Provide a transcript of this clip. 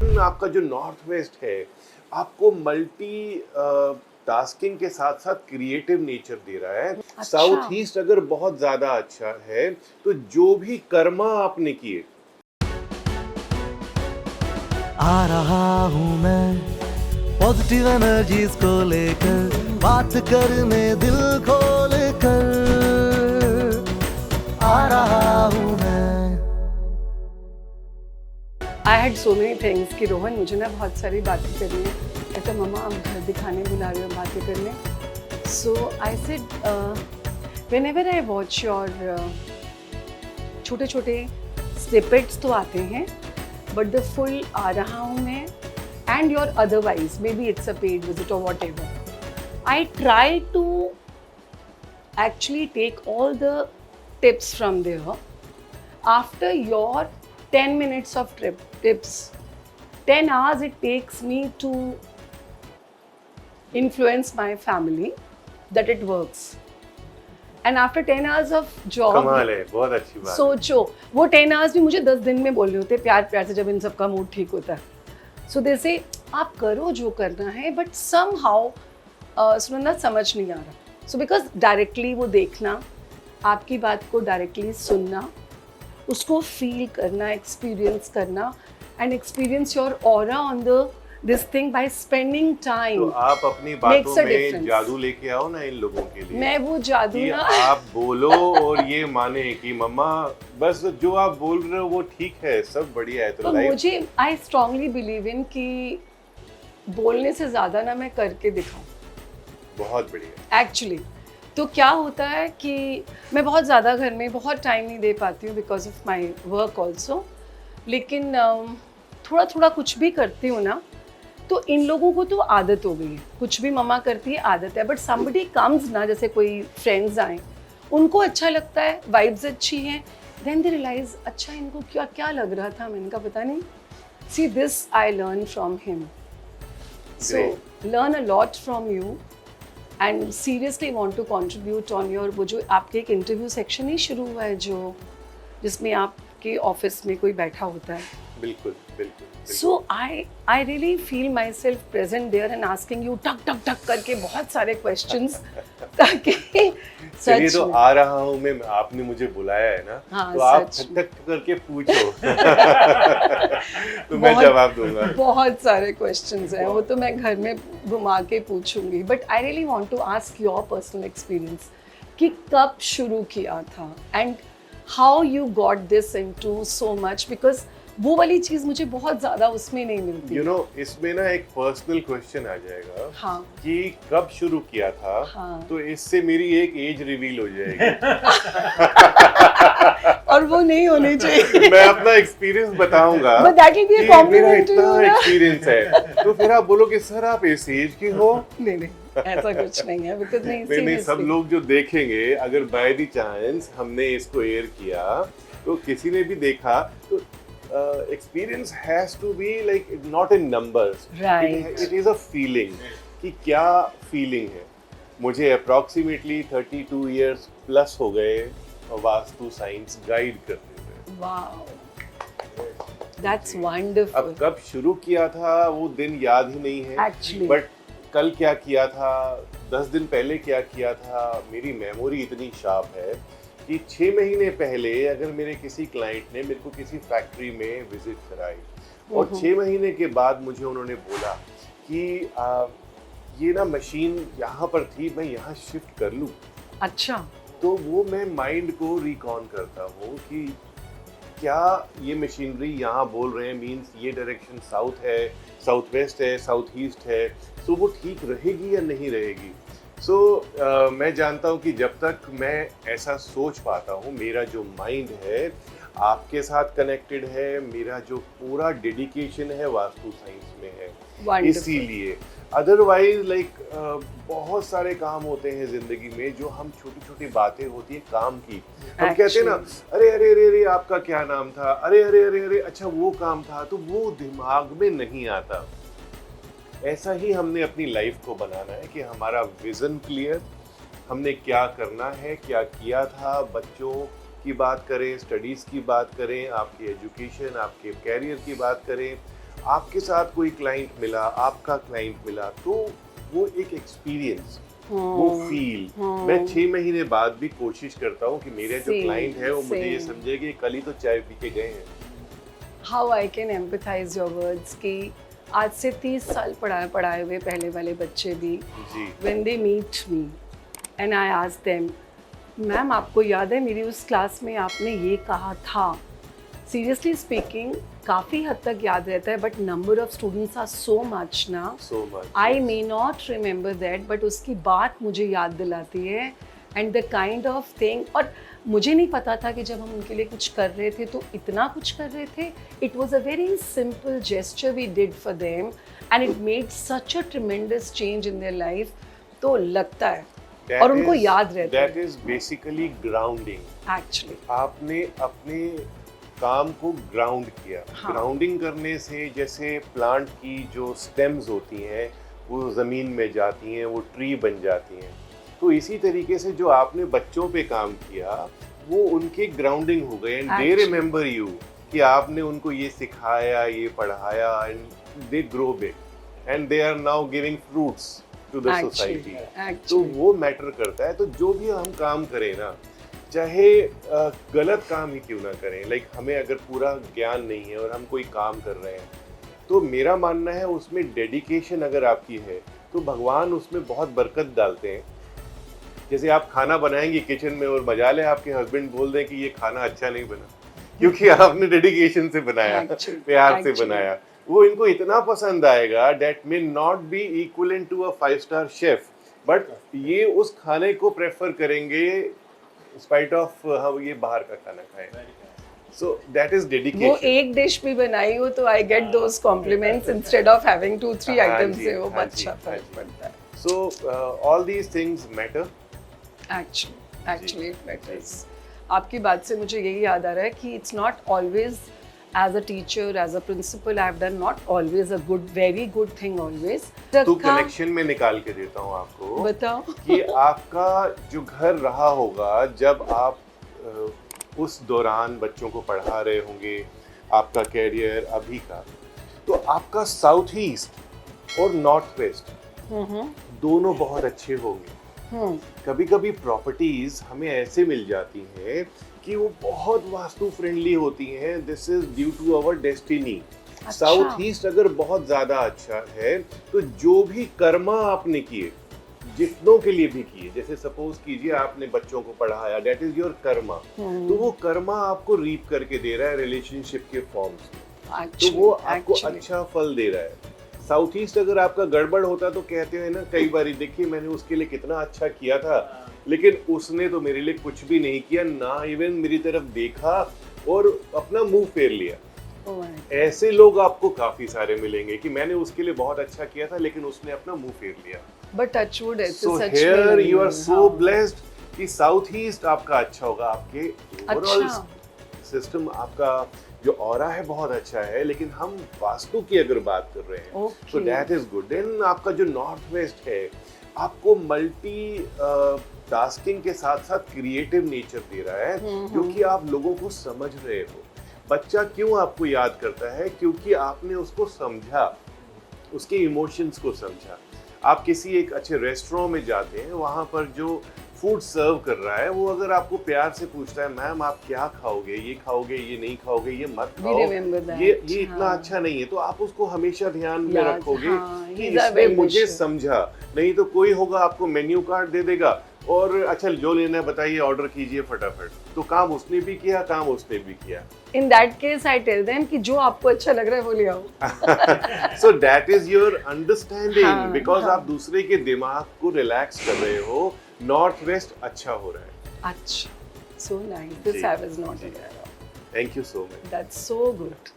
आपका जो north west है आपको मल्टी टास्किंग के साथ साथ क्रिएटिव नेचर दे रहा है। अच्छा। साउथ ईस्ट अगर बहुत ज्यादा अच्छा है तो जो भी कर्मा आपने किए, आ रहा हूँ मैं पॉजिटिव एनर्जीज को लेकर, बात करने दिल खोल कर आ रहा हूँ मैं। I had so many things कि रोहन मुझे ना बहुत सारी बातें करनी है। कहता मम्मा आप घर दिखाने बुला रहे हो बातें करने। So I said whenever I watch your छोटे छोटे स्निपेट्स तो आते हैं बट द फुल आ रहा हूँ मैं and your otherwise maybe it's a paid visit और whatever I try to actually take all the tips from there. After your 10 minutes of tips, 10 hours it takes me to influence my family that it works. And after 10 hours of job, कमाल है, बहुत अच्छी बात है। सोचो वो 10 hours भी मुझे 10 दिन में बोलने होते प्यार प्यार से जब इन सबका मूड ठीक होता है। सो दे से आप करो जो करना है बट somehow सुनना समझ नहीं आ रहा। सो बिकॉज डायरेक्टली वो देखना, आपकी बात को डायरेक्टली सुनना, उसको फील करना, एक्सपीरियंस करना and experience your aura on the this thing by spending time. तो आप अपनी बातों में जादू लेके आओ ना इन लोगों के लिए। मैं वो जादू कि ना आप बोलो और ये माने कि मम्मा बस जो आप बोल रहे हो वो ठीक है, सब बढ़िया है। तो मुझे आई स्ट्रांगली बिलीव इन कि बोलने से ज़्यादा ना मैं करके दिखाऊं। बहुत बढ़िया। एक्चुअली तो क्या होता है कि मैं बहुत ज़्यादा घर में बहुत टाइम नहीं दे पाती हूँ because of my work also, लेकिन थोड़ा थोड़ा कुछ भी करती हूँ ना तो इन लोगों को तो आदत हो गई है, कुछ भी मम्मा करती है आदत है। बट समबडी कम्स ना, जैसे कोई फ्रेंड्स आए, उनको अच्छा लगता है, वाइब्स अच्छी हैं, देन दे रियलाइज अच्छा इनको क्या क्या लग रहा था, मैंने कहा पता नहीं। See this I learn from him, so learn a lot from you and seriously want to contribute on your. वो जो आपके एक इंटरव्यू सेक्शन ही शुरू हुआ है जो जिसमें आपके ऑफिस में कोई बैठा होता है। बिल्कुल बिल्कुल। So I really feel myself present there and asking you टक टक टक करके बहुत सारे क्वेश्चंस ताकि चलिए तो आ रहा हूँ मैं, आपने मुझे बुलाया है ना, हाँ, तो आप सच ठक ठक करके पूछो तो मैं जवाब दूंगा। बहुत सारे क्वेश्चंस हैं, वो तो मैं घर में घुमा के पूछूंगी। But I really want to ask your personal experience कि कब शुरू किया था and how you got this into so much, because वो वाली चीज मुझे बहुत ज्यादा उसमें नहीं मिलती। यू नो इसमें ना एक पर्सनल क्वेश्चन आ जाएगा। हाँ। कि कब शुरू किया था। हाँ। तो इससे मेरी एक एज रिवील हो जाएगी और वो नहीं होनी चाहिए। मैं अपना एक्सपीरियंस बताऊंगा। But that will be a कि मेरा compliment to इतना you ना। एक्सपीरियंस है तो फिर आप बोलोगे सर आप इस एज के हो। नहीं नहीं ऐसा कुछ नहीं है, बिकॉज नहीं नहीं सब seriously। लोग जो देखेंगे, अगर बाय द चांस हमने इसको एयर किया तो किसी ने भी देखा तो experience has to be like not in numbers, Right. it is a feeling कि क्या feeling है। मुझे approximately 32 years plus हो गए वास्तु साइंस गाइड करते हुए। Wow that's wonderful. अब कब शुरू किया था वो दिन याद ही नहीं है Actually. बट कल क्या किया था, 10 दिन पहले क्या किया था, मेरी मेमोरी इतनी शार्प है कि 6 महीने पहले अगर मेरे किसी क्लाइंट ने मेरे को किसी फैक्ट्री में विजिट कराई और 6 महीने के बाद मुझे उन्होंने बोला कि ये ना मशीन यहाँ पर थी, मैं यहाँ शिफ्ट कर लूँ। अच्छा। तो वो मैं माइंड को रिकॉन करता हूँ कि क्या ये मशीनरी यहाँ बोल रहे हैं, मीन्स ये डायरेक्शन साउथ है, साउथ वेस्ट है, साउथ ईस्ट है, तो वो ठीक रहेगी या नहीं रहेगी। सो मैं जानता हूँ कि जब तक मैं ऐसा सोच पाता हूँ, मेरा जो माइंड है आपके साथ कनेक्टेड है, मेरा जो पूरा डेडिकेशन है वास्तु साइंस में है। Wonderful. इसीलिए अदरवाइज लाइक बहुत सारे काम होते हैं जिंदगी में जो हम छोटी छोटी बातें होती है काम की, हम कहते हैं ना अरे अरे अरे अरे आपका क्या नाम था, अरे अरे अरे अरे अच्छा वो काम था, तो वो दिमाग में नहीं आता। ऐसा ही हमने अपनी लाइफ को बनाना है कि हमारा विजन क्लियर, हमने क्या करना है, क्या किया था। बच्चों की बात करें, स्टडीज़ की बात करें, आपकी एजुकेशन, आपके कैरियर की बात करें, आपके साथ कोई क्लाइंट मिला, आपका क्लाइंट मिला, तो वो एक एक्सपीरियंस, वो फील, मैं 6 महीने बाद भी कोशिश करता हूँ कि मेरे जो क्लाइंट है वो मुझे ये समझे कि कल ही तो चाय पी के गए हैं। How I can empathise your words कि आज से 30 साल पढ़ाए हुए पहले वाले बच्चे भी when they meet me and I ask them, ma'am आपको याद है मेरी उस क्लास में आपने ये कहा था। सीरियसली स्पीकिंग काफ़ी हद तक याद रहता है, but number of students are so much ना, I may not remember that, but उसकी बात मुझे याद दिलाती है and the kind of thing. और मुझे नहीं पता था कि जब हम उनके लिए कुछ कर रहे थे तो इतना कुछ कर रहे थे। It was a very simple gesture we did for them and it made such a tremendous change in their life. तो लगता है और उनको याद रहता है। That is basically grounding. Actually आपने अपने काम को ग्राउंड किया। ग्राउंडिंग करने से जैसे प्लांट की जो स्टेम्स होती हैं वो ज़मीन में जाती हैं, वो ट्री बन जाती हैं, तो इसी तरीके से जो आपने बच्चों पे काम किया वो उनके ग्राउंडिंग हो गए एंड दे रिमेंबर यू कि आपने उनको ये सिखाया, ये पढ़ाया and they grow big and they are now giving fruits to the society. तो वो मैटर करता है। तो जो भी हम काम करें ना, चाहे गलत काम ही क्यों ना करें, लाइक हमें अगर पूरा ज्ञान नहीं है और हम कोई काम कर रहे हैं, तो मेरा मानना है उसमें डेडिकेशन अगर आपकी है तो भगवान उसमें बहुत बरकत डालते हैं। जैसे आप खाना बनाएंगे किचन में और मजा ले आपके हस्बैंड बोल दें कि ये खाना अच्छा नहीं बना, क्योंकि आपने डेडिकेशन से बनाया, प्यार से बनाया, वो इनको इतना पसंद आएगा that may not be equivalent to a five star chef, but ये उस खाने को प्रेफर करेंगे स्पाइट ऑफ हम ये बाहर का खाना खाएं। So that is dedication. वो एक डिश भी बनाई हो तो I get those compliments instead of having 2-3 items से वो अच्छा फर्क पड़ता है। So all these things matter. Actually it matters. आपकी बात से मुझे यही याद आ रहा है कि it's not always as a teacher, as a principal, I have done not always a good, very good thing always. तो कनेक्शन में निकाल के देता हूँ आपको। बताओ। कि आपका जो घर रहा होगा जब आप उस दौरान बच्चों को पढ़ा रहे होंगे, आपका कैरियर अभी का, तो आपका साउथ ईस्ट और नॉर्थ वेस्ट दोनों बहुत अच्छे होंगे। कभी कभी प्रॉपर्टीज हमें ऐसे मिल जाती हैं कि वो बहुत वास्तु फ्रेंडली होती हैं। This is due to our destiny. South east अगर बहुत ज्यादा अच्छा है तो जो भी कर्मा आपने किए, जितनों के लिए भी किए, जैसे सपोज कीजिए आपने बच्चों को पढ़ाया, दैट इज योर कर्मा, तो वो कर्मा आपको रीप करके दे रहा है रिलेशनशिप के फॉर्म्स में, तो वो आपको अच्छा फल दे रहा है। साउथ ईस्ट अगर आपका गड़बड़ होता तो कहते हैं ना कई बार, देखिए मैंने उसके लिए कितना अच्छा किया था लेकिन उसने तो मेरे लिए कुछ भी नहीं किया, ना इवन मेरी तरफ देखा और अपना मुंह फेर लिया। ऐसे लोग आपको काफी सारे मिलेंगे कि मैंने उसके लिए बहुत अच्छा किया था लेकिन उसने अपना मुंह फेर लिया। But touchwood है तो सच में। So here you are so blessed कि साउथ ईस्ट आपका अच्छा होगा, आपके ओवरऑल सिस्टम, आपका जो ऑरा है बहुत अच्छा है, लेकिन हम वास्तु की अगर बात कर रहे हैं तो दैट इज गुड। देन आपका जो नॉर्थ वेस्ट है आपको मल्टी टास्किंग के साथ साथ क्रिएटिव नेचर दे रहा है, क्योंकि आप लोगों को समझ रहे हो। बच्चा क्यों आपको याद करता है? क्योंकि आपने उसको समझा, उसके इमोशंस को समझा। आप किसी एक अच्छे रेस्टोरेंट में जाते हैं, वहाँ पर जो फूड सर्व कर रहा है वो अगर आपको प्यार से पूछता है मैम आप क्या खाओगे, ये खाओगे, ये नहीं खाओगे, ये मत खाओ, ये इतना अच्छा नहीं है, तो आप उसको हमेशा ध्यान में रखोगे कि इसने मुझे समझा। नहीं तो कोई होगा आपको मेन्यू कार्ड दे देगा और अच्छा जो लेना है बताइए, ऑर्डर कीजिए फटाफट, तो काम उसने भी किया, काम उसने भी किया। In that case, I tell them कि जो आपको अच्छा लग रहा है वो ले आओ। So that is your understanding, because आप दूसरे के दिमाग को रिलैक्स कर रहे हो। नॉर्थ वेस्ट अच्छा हो रहा है। अच्छा, so nice. This I was not aware of. Thank you so much. That's so good.